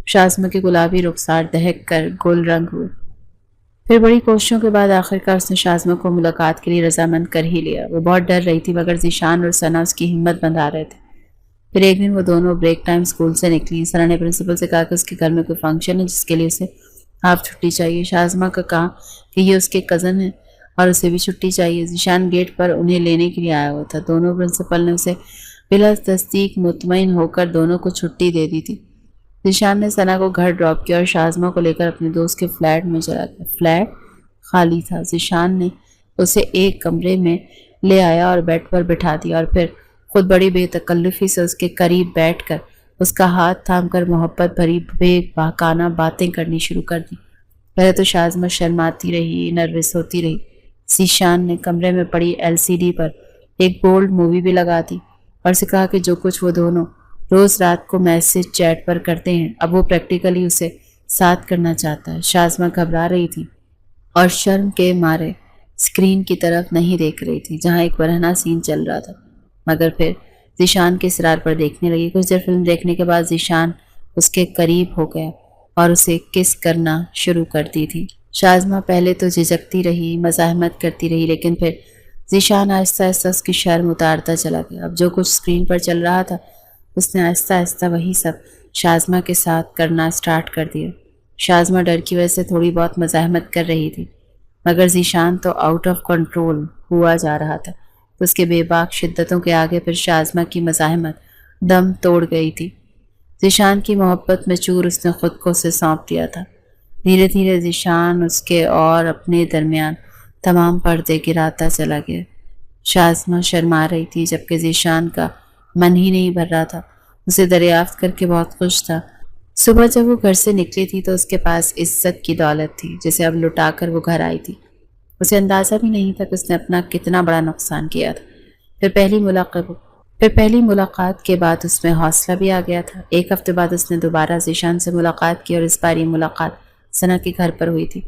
شازمہ کے گلابی رخسار دہک کر گل رنگ ہوئے۔ پھر بڑی کوششوں کے بعد آخرکار اس نے شازمہ کو ملاقات کے لیے رضامند کر ہی لیا۔ وہ بہت ڈر رہی تھی، مگر ذیشان اور ثنا اس کی ہمت بندھا رہے تھے۔ پھر ایک دن وہ دونوں بریک ٹائم اسکول سے نکلی۔ ثنا نے پرنسپل سے کہا کہ اس کے گھر میں کوئی فنکشن ہے جس کے لیے اسے ہاف چھٹی چاہیے۔ شازمہ کا کہا کہ یہ اس کے کزن ہے اور اسے بھی چھٹی چاہیے۔ ذیشان گیٹ پر انہیں لینے کے لیے آیا ہوا تھا۔ دونوں پرنسپل نے اسے بلا تصدیق مطمئن ہو کر دونوں کو چھٹی دے دی تھی۔ ذیشان نے ثنا کو گھر ڈراپ کیا اور شازمہ کو لے کر اپنے دوست کے فلیٹ میں چلا گیا۔ فلیٹ خالی تھا۔ ذیشان نے اسے ایک کمرے میں لے آیا اور بیڈ پر بٹھا دیا، اور پھر خود بڑی بے تکلفی سے اس کے قریب بیٹھ کر اس کا ہاتھ تھام کر محبت بھری بے باکانہ باتیں کرنی شروع کر دی۔ پہلے تو شازمہ شرماتی رہی، نروس ہوتی رہی۔ ذیشان نے کمرے میں پڑی LCD پر ایک بولڈ مووی بھی لگا دی اور اسے کہا کہ جو کچھ وہ دونوں روز رات کو میسج چیٹ پر کرتے ہیں اب وہ پریکٹیکلی اسے ساتھ کرنا چاہتا ہے۔ شازمہ گھبرا رہی تھی اور شرم کے مارے اسکرین کی طرف نہیں دیکھ رہی تھی جہاں ایک برہنہ سین چل رہا تھا، مگر پھر ذیشان کے اصرار پر دیکھنے لگی۔ کچھ دیر فلم دیکھنے کے بعد ذیشان اس کے قریب ہو گیا اور اسے کس کرنا شروع کر دی تھی۔ شازمہ پہلے تو جھجکتی رہی، مزاحمت کرتی رہی، لیکن پھر ذیشان آہستہ آہستہ اس کی شرم اتارتا چلا گیا۔ اب جو کچھ اسکرین پر چل رہا تھا اس نے آہستہ آہستہ وہی سب شازمہ کے ساتھ کرنا سٹارٹ کر دیا۔ شازمہ ڈر کی وجہ سے تھوڑی بہت مزاحمت کر رہی تھی، مگر ذیشان تو آؤٹ آف کنٹرول ہوا جا رہا تھا۔ اس کے بے باک شدتوں کے آگے پھر شازمہ کی مزاحمت دم توڑ گئی تھی۔ ذیشان کی محبت میں چور اس نے خود کو اسے سونپ دیا تھا۔ دھیرے دھیرے ذیشان اس کے اور اپنے درمیان تمام پردے گراتا چلا گیا۔ شازمہ شرما رہی تھی جبکہ ذیشان کا من ہی نہیں بھر رہا تھا۔ اسے دریافت کر کے بہت خوش تھا۔ صبح جب وہ گھر سے نکلی تھی تو اس کے پاس عزت کی دولت تھی جسے اب لٹا کر وہ گھر آئی تھی۔ اسے اندازہ بھی نہیں تھا کہ اس نے اپنا کتنا بڑا نقصان کیا تھا۔ پھر پہلی ملاقات کے بعد اس میں حوصلہ بھی آ گیا تھا۔ ایک ہفتے بعد اس نے دوبارہ ذیشان سے ملاقات کی اور اس بار یہ ملاقات ثنا کے گھر پر ہوئی تھی۔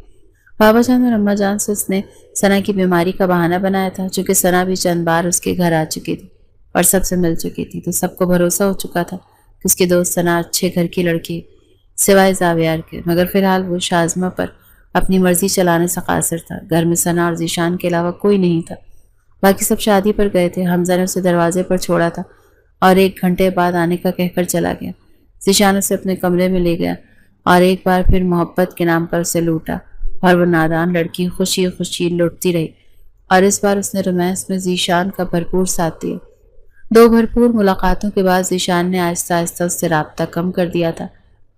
بابا جان اور اماں جان سے اس نے ثنا کی بیماری کا بہانہ بنایا تھا، چونکہ ثنا بھی چند بار اس کے گھر آ چکی تھی اور سب سے مل چکی تھی، تو سب کو بھروسہ ہو چکا تھا کہ اس کے دوست ثنا اچھے گھر کی لڑکی سوائے زاویار کے۔ مگر فی الحال وہ شازمہ پر اپنی مرضی چلانے سے قاصر تھا۔ گھر میں ثنا اور ذیشان کے علاوہ کوئی نہیں تھا، باقی سب شادی پر گئے تھے۔ حمزہ نے اسے دروازے پر چھوڑا تھا اور 1 گھنٹے بعد آنے کا کہہ کر چلا گیا۔ ذیشان اسے اپنے کمرے میں لے گیا اور ایک بار پھر محبت کے نام پر اسے لوٹا، اور وہ نادان لڑکی خوشی خوشی لٹتی رہی، اور اس بار اس نے رومانس میں ذیشان کا بھرپور ساتھ دیا۔ 2 بھرپور ملاقاتوں کے بعد ذیشان نے آہستہ آہستہ اس سے رابطہ کم کر دیا تھا۔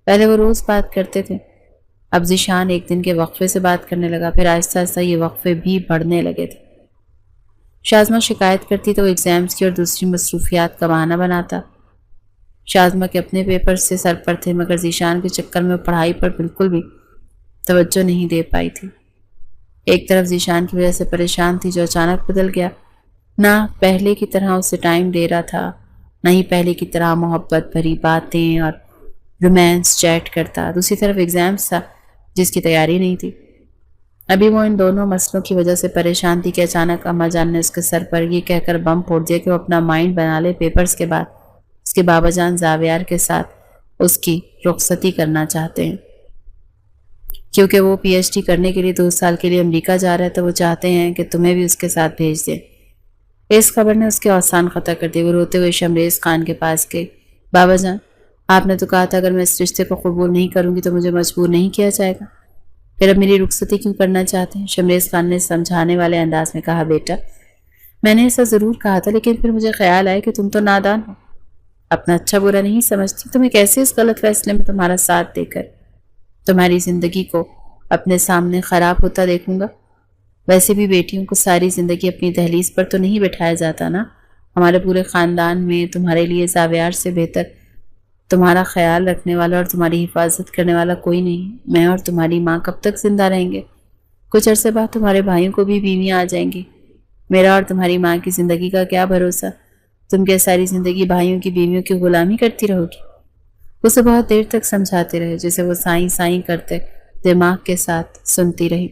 پہلے وہ روز بات کرتے تھے، اب ذیشان ایک دن کے وقفے سے بات کرنے لگا، پھر آہستہ آہستہ یہ وقفے بھی بڑھنے لگے تھے۔ شازمہ شکایت کرتی تو وہ ایگزامز کی اور دوسری مصروفیات کا بہانہ بناتا۔ شازمہ کے اپنے پیپر سے سر پر تھے مگر ذیشان کے چکر میں پڑھائی پر بالکل بھی توجہ نہیں دے پائی تھی۔ ایک طرف ذیشان کی وجہ سے پریشان تھی جو اچانک بدل گیا، نہ پہلے کی طرح اسے ٹائم دے رہا تھا، نہ ہی پہلے کی طرح محبت بھری باتیں اور رومانس چیٹ کرتا۔ دوسری طرف ایگزامز تھا جس کی تیاری نہیں تھی۔ ابھی وہ ان دونوں مسئلوں کی وجہ سے پریشان تھی کہ اچانک اماں جان نے اس کے سر پر یہ کہہ کر بم پھوڑ دیا کہ وہ اپنا مائنڈ بنا لے، پیپرز کے بعد اس کے بابا جان زاویار کے ساتھ اس کی رخصتی کرنا چاہتے ہیں، کیونکہ وہ پی ایچ ڈی کرنے کے لیے 2 سال کے لیے امریکہ جا رہا ہے تو وہ چاہتے ہیں کہ تمہیں بھی اس کے ساتھ بھیج دیں۔ اس خبر نے اس کے اوسان ختم کر دی۔ وہ روتے ہوئے شمریز خان کے پاس گئی۔ بابا جان، آپ نے تو کہا تھا اگر میں اس رشتے کو قبول نہیں کروں گی تو مجھے مجبور نہیں کیا جائے گا، پھر اب میری رخصتی کیوں کرنا چاہتے ہیں؟ شمریز خان نے سمجھانے والے انداز میں کہا، بیٹا میں نے ایسا ضرور کہا تھا لیکن پھر مجھے خیال آیا کہ تم تو نادان ہو، اپنا اچھا برا نہیں سمجھتی، تمہیں کیسے اس غلط فیصلے میں تمہارا ساتھ دے کر تمہاری زندگی کو اپنے سامنے خراب ہوتا دیکھوں گا۔ ویسے بھی بیٹیوں کو ساری زندگی اپنی دہلیز پر تو نہیں بٹھایا جاتا نا، ہمارے پورے خاندان میں تمہارے لیے زاویار سے بہتر تمہارا خیال رکھنے والا اور تمہاری حفاظت کرنے والا کوئی نہیں۔ میں اور تمہاری ماں کب تک زندہ رہیں گے؟ کچھ عرصے بعد تمہارے بھائیوں کو بھی بیویاں آ جائیں گی، میرا اور تمہاری ماں کی زندگی کا کیا بھروسہ؟ تم کیا ساری زندگی بھائیوں کی بیویوں کی غلامی کرتی رہو گی؟ اسے بہت دیر تک سمجھاتے رہے جسے وہ سائیں سائیں کرتے دماغ کے ساتھ سنتی رہی۔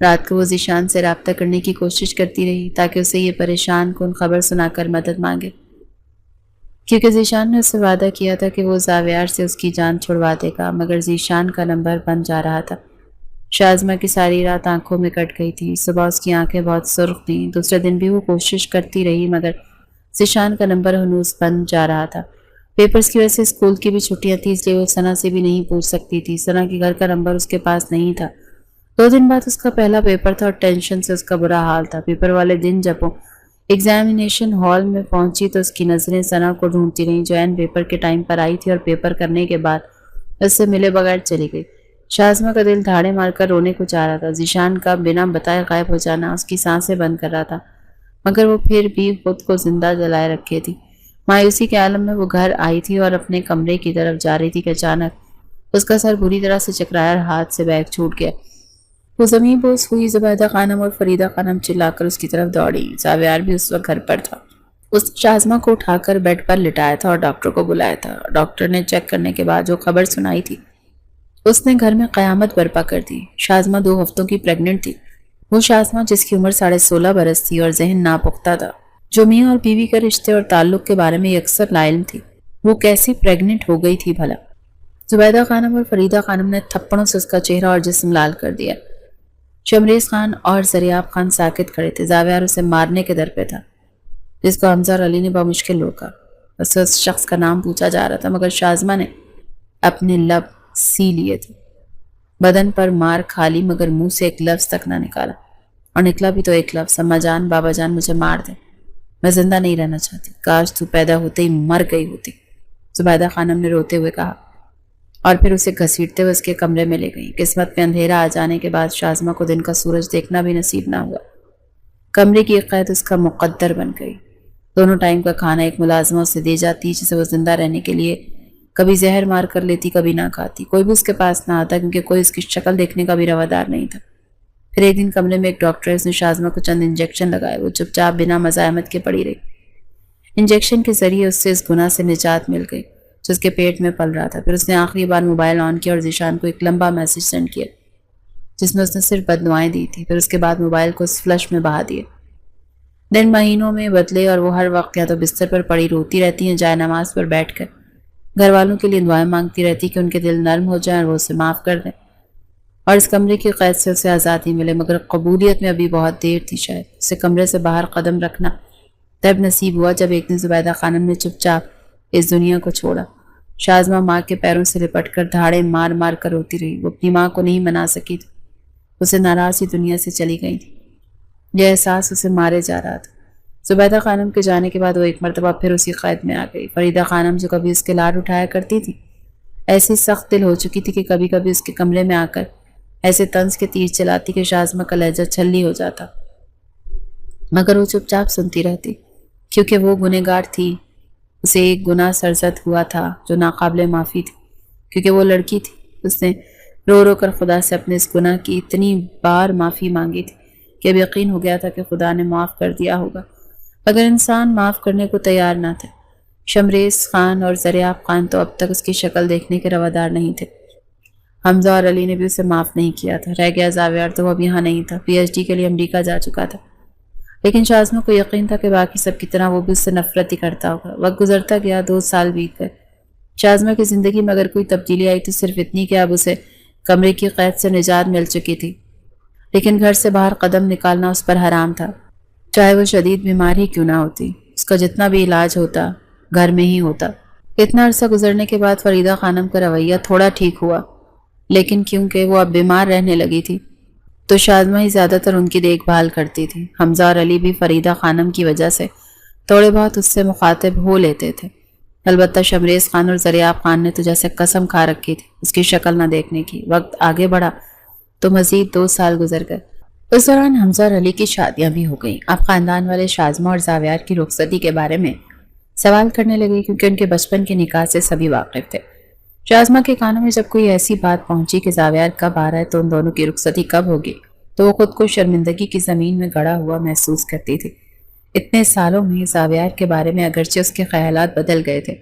رات کو وہ ذیشان سے رابطہ کرنے کی کوشش کرتی رہی تاکہ اسے یہ پریشان کن خبر سنا کر مدد مانگے، کیونکہ ذیشان نے اس سے وعدہ کیا تھا کہ وہ زاویار سے اس کی جان چھڑوا دے گا، مگر ذیشان کا نمبر بند جا رہا تھا۔ شازمہ کی ساری رات آنکھوں میں کٹ گئی تھی، صبح اس کی آنکھیں بہت سرخ تھیں۔ دوسرے دن بھی وہ کوشش کرتی رہی مگر ذیشان کا نمبر ہنوز بند جا رہا تھا۔ پیپرز کی وجہ سے اسکول کی بھی چھٹیاں تھیں، اس لیے وہ ثنا سے بھی نہیں پوچھ سکتی تھی۔ ثنا کے گھر کا نمبر اس کے پاس نہیں تھا۔ 2 دن بعد اس کا پہلا پیپر تھا اور ٹینشن سے اس کا برا حال تھا۔ پیپر والے دن جب وہ ایگزامینیشن ہال میں پہنچی تو اس کی نظریں ثنا کو ڈھونڈتی رہیں جو عین پیپر کے ٹائم پر آئی تھی اور پیپر کرنے کے بعد اس سے ملے بغیر چلی گئی۔ شازمہ کا دل دھاڑے مار کر رونے کو چاہ رہا تھا۔ ذیشان کا بنا بتائے غائب ہو جانا اس کی سانسیں بند کر رہا تھا، مگر وہ پھر بھی خود کو زندہ جلائے رکھے تھی۔ مایوسی کے عالم میں وہ گھر آئی تھی اور اپنے کمرے کی طرف جا رہی تھی کہ اچانک اس کا سر بری طرح سے چکرایا اور ہاتھ سے بیگ چھوٹ گیا۔ وہ زمین بوس ہوئی۔ زبیدہ خانم اور فریدہ خانم چلا کر اس کی طرف دوڑی۔ زاویار بھی اس وقت گھر پر تھا۔ اس نے شازمہ کو اٹھا کر بیڈ پر لٹایا تھا اور ڈاکٹر کو بلایا تھا۔ ڈاکٹر نے چیک کرنے کے بعد جو خبر سنائی تھی اس نے گھر میں قیامت برپا کر دی۔ شازمہ 2 ہفتوں کی پریگننٹ تھی۔ وہ شازمہ جس کی عمر 16.5 برس تھی اور ذہن ناپختہ تھا، جو میاں اور بیوی کے رشتے اور تعلق کے بارے میں یکسر لا علم تھی، وہ کیسی پریگننٹ ہو گئی تھی بھلا؟ زبیدہ خانم اور فریدہ خانم نے تھپڑوں سے اس کا چہرہ اور جسم لال کر دیا۔ شمریز خان اور زریاب خان ساکت کھڑے تھے۔ زاویار اسے مارنے کے در پہ تھا، جس کو حمزہ اور علی نے بمشکل روکا۔ اس شخص کا نام پوچھا جا رہا تھا مگر شازمہ نے اپنے لب سی لیے تھے۔ بدن پر مار کھا لی مگر منہ سے ایک لفظ تک نہ نکالا، اور نکلا بھی تو ایک لفظ، اماں جان بابا جان مجھے مار دیں، میں زندہ نہیں رہنا چاہتی، کاش تو پیدا ہوتے ہی مر گئی ہوتی، زبیدہ خانم نے روتے ہوئے کہا، اور پھر اسے گھسیٹتے ہوئے اس کے کمرے میں لے گئی۔ قسمت میں اندھیرا آ جانے کے بعد شازمہ کو دن کا سورج دیکھنا بھی نصیب نہ ہوا۔ کمرے کی ایک قید اس کا مقدر بن گئی۔ دونوں ٹائم کا کھانا ایک ملازمہ اسے دے جاتی جسے وہ زندہ رہنے کے لیے کبھی زہر مار کر لیتی کبھی نہ کھاتی۔ کوئی بھی اس کے پاس نہ آتا کیونکہ کوئی اس کی شکل دیکھنے کا بھی روادار نہیں تھا۔ پھر ایک دن کمرے میں ایک ڈاکٹر ہے، اس نے شازمہ کو چند انجیکشن لگائے۔ وہ چپ چاپ بنا مزاحمت کے پڑی رہی۔ انجیکشن کے ذریعے اس سے اس گناہ سے نجات مل گئی جو اس کے پیٹ میں پل رہا تھا۔ پھر اس نے آخری بار موبائل آن کیا اور ذیشان کو ایک لمبا میسج سینڈ کیا جس میں اس نے صرف بددعائیں دی تھی۔ پھر اس کے بعد موبائل کو اس فلش میں بہا دیا۔ دن مہینوں میں بدلے اور وہ ہر وقت یا تو بستر پر پڑی روتی رہتی ہیں جائے نماز پر بیٹھ کر گھر والوں کے لیے دعائیں مانگتی رہتی کہ ان کے دل نرم ہو جائیں اور وہ اسے معاف کر دیں اور اس کمرے کی قید سے اسے آزادی ملے، مگر قبولیت میں ابھی بہت دیر تھی۔ شاید اسے کمرے سے باہر قدم رکھنا تب نصیب ہوا جب ایک دن زبیدہ خانم نے چپ چاپ اس دنیا کو چھوڑا۔ شازمہ ماں کے پیروں سے لپٹ کر دھاڑے مار مار کر روتی رہی۔ وہ اپنی ماں کو نہیں منا سکی تھی، اسے ناراض ہی دنیا سے چلی گئی تھی۔ یہ احساس اسے مارے جا رہا تھا۔ زبیدہ خانم کے جانے کے بعد وہ ایک مرتبہ پھر اسی قید میں آ گئی۔ فریدہ خانم جو کبھی اس کے لاڈ اٹھایا کرتی تھی ایسی سخت دل ہو چکی تھی کہ کبھی کبھی اس کے کمرے میں آ کر ایسے طنز کے تیر چلاتی کہ شازمہ کا لہجہ چھلی ہو جاتا، مگر وہ چپ چاپ سنتی رہتی کیونکہ وہ گنہگار تھی اسے ایک گناہ سرزد ہوا تھا جو ناقابل معافی تھی، کیونکہ وہ لڑکی تھی۔ اس نے رو رو کر خدا سے اپنے اس گناہ کی اتنی بار معافی مانگی تھی کہ اب یقین ہو گیا تھا کہ خدا نے معاف کر دیا ہوگا، اگر انسان معاف کرنے کو تیار نہ تھے۔ شمریز خان اور زریاب خان تو اب تک اس کی شکل دیکھنے کے روادار نہیں تھے۔ حمزہ اور علی نے بھی اسے معاف نہیں کیا تھا۔ رہ گیا زاویار، تو وہ اب یہاں نہیں تھا، پی ایچ ڈی کے لیے امریکہ جا چکا تھا۔ لیکن شازمہ کو یقین تھا کہ باقی سب کی طرح وہ بھی اس سے نفرت ہی کرتا ہوگا۔ وقت گزرتا گیا، 2 سال بیت گئے۔ شازمہ کی زندگی میں اگر کوئی تبدیلی آئی تو صرف اتنی کہ اب اسے کمرے کی قید سے نجات مل چکی تھی، لیکن گھر سے باہر قدم نکالنا اس پر حرام تھا، چاہے وہ شدید بیمار ہی کیوں نہ ہوتی۔ اس کا جتنا بھی علاج ہوتا گھر میں ہی ہوتا۔ اتنا عرصہ گزرنے کے بعد فریدہ خانم کا رویہ تھوڑا ٹھیک ہوا، لیکن کیونکہ وہ اب بیمار رہنے لگی تھی تو شازمہ ہی زیادہ تر ان کی دیکھ بھال کرتی تھی۔ حمزہ اور علی بھی فریدہ خانم کی وجہ سے تھوڑے بہت اس سے مخاطب ہو لیتے تھے، البتہ شمریز خان اور زریاب خان نے تو جیسے قسم کھا رکھی تھی اس کی شکل نہ دیکھنے کی۔ وقت آگے بڑھا تو مزید 2 سال گزر گئے۔ اس دوران حمزہ اور علی کی شادیاں بھی ہو گئیں۔ اب خاندان والے شازمہ اور زاویار کی رخصتی کے بارے میں سوال کرنے لگے، کیونکہ ان کے بچپن کے نکاح سے سبھی واقف تھے۔ شازمہ کے کانوں میں جب کوئی ایسی بات پہنچی کہ زاویار کب آ رہا ہے تو ان دونوں کی رخصتی کب ہوگی، تو وہ خود کو شرمندگی کی زمین میں گڑا ہوا محسوس کرتی تھی۔ اتنے سالوں میں زاویار کے بارے میں اگرچہ اس کے خیالات بدل گئے تھے،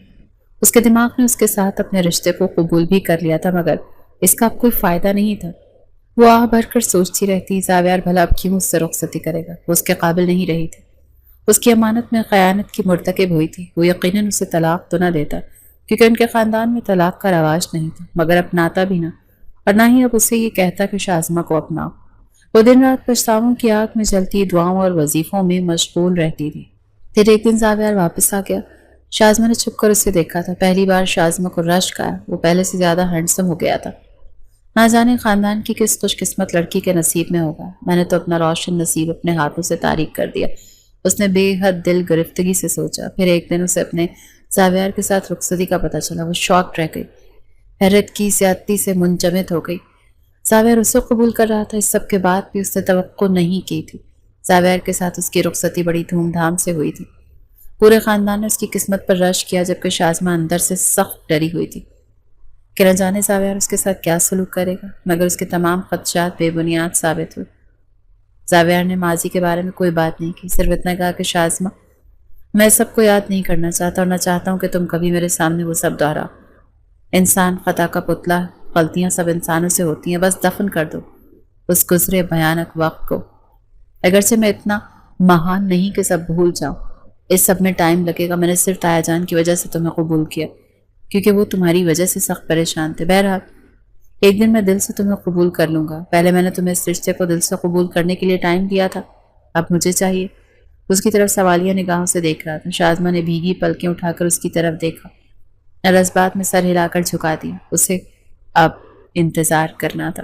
اس کے دماغ نے اس کے ساتھ اپنے رشتے کو قبول بھی کر لیا تھا، مگر اس کا اب کوئی فائدہ نہیں تھا۔ وہ آہ بھر کر سوچتی رہتی، زاویار بھلا اب کیوں اس سے رخصتی کرے گا؟ وہ اس کے قابل نہیں رہی تھی، اس کی امانت میں خیانت کی مرتکب ہوئی تھی۔ وہ یقیناً اسے طلاق تو نہ دیتا، کیونکہ ان کے خاندان میں طلاق کا رواج نہیں تھا، مگر اپناتا بھی نہ، اور نہ ہی اب اسے یہ کہتا کہ شازمہ کو اپناؤ۔ وہ دن رات پچھتاووں کی آگ میں جلتی، دعاؤں اور وظیفوں میں مشغول رہتی تھی۔ پھر ایک دن زاویار واپس آ گیا۔ شازمہ نے چھپ کر اسے دیکھا تھا۔ پہلی بار شازمہ کو رشک آیا، وہ پہلے سے زیادہ ہینڈسم ہو گیا تھا۔ نہ جانے خاندان کی کس خوش قسمت لڑکی کے نصیب میں ہوگا، میں نے تو اپنا روشن نصیب اپنے ہاتھوں سے تاریک کر دیا، اس نے بے حد دل گرفتگی سے سوچا۔ پھر ایک دن اسے اپنے زاویار کے ساتھ رخصتی کا پتہ چلا۔ وہ شاکڈ رہ گئی، حیرت کی زیادتی سے منجمد ہو گئی۔ زاویار اسے قبول کر رہا تھا، اس سب کے بعد بھی اس نے توقع نہیں کی تھی۔ زاویار کے ساتھ اس کی رخصتی بڑی دھوم دھام سے ہوئی تھی۔ پورے خاندان نے اس کی قسمت پر رش کیا، جبکہ شازمہ اندر سے سخت ڈری ہوئی تھی کہ نہ جانے زاویار اس کے ساتھ کیا سلوک کرے گا، مگر اس کے تمام خدشات بے بنیاد ثابت ہوئے۔ زاویار نے ماضی کے بارے میں کوئی بات نہیں کی، صرف اتنا کہا کہ شازمہ، میں سب کو یاد نہیں کرنا چاہتا اور نہ چاہتا ہوں کہ تم کبھی میرے سامنے وہ سب دہراؤ۔ انسان خطا کا پتلا، غلطیاں سب انسانوں سے ہوتی ہیں، بس دفن کر دو اس گزرے بھیانک وقت کو۔ اگرچہ میں اتنا مہان نہیں کہ سب بھول جاؤں، اس سب میں ٹائم لگے گا۔ میں نے صرف تایا جان کی وجہ سے تمہیں قبول کیا، کیونکہ وہ تمہاری وجہ سے سخت پریشان تھے۔ بہرحال ایک دن میں دل سے تمہیں قبول کر لوں گا۔ پہلے میں نے تمہیں اس رشتے کو دل سے قبول کرنے کے لیے ٹائم دیا تھا، اب مجھے چاہیے۔ اس کی طرف سوالیہ نگاہوں سے دیکھ رہا تھا۔ شازمہ نے بھیگی پلکیں اٹھا کر اس کی طرف دیکھا، الاسبات میں سر ہلا کر جھکا دیا۔ اسے اب انتظار کرنا تھا۔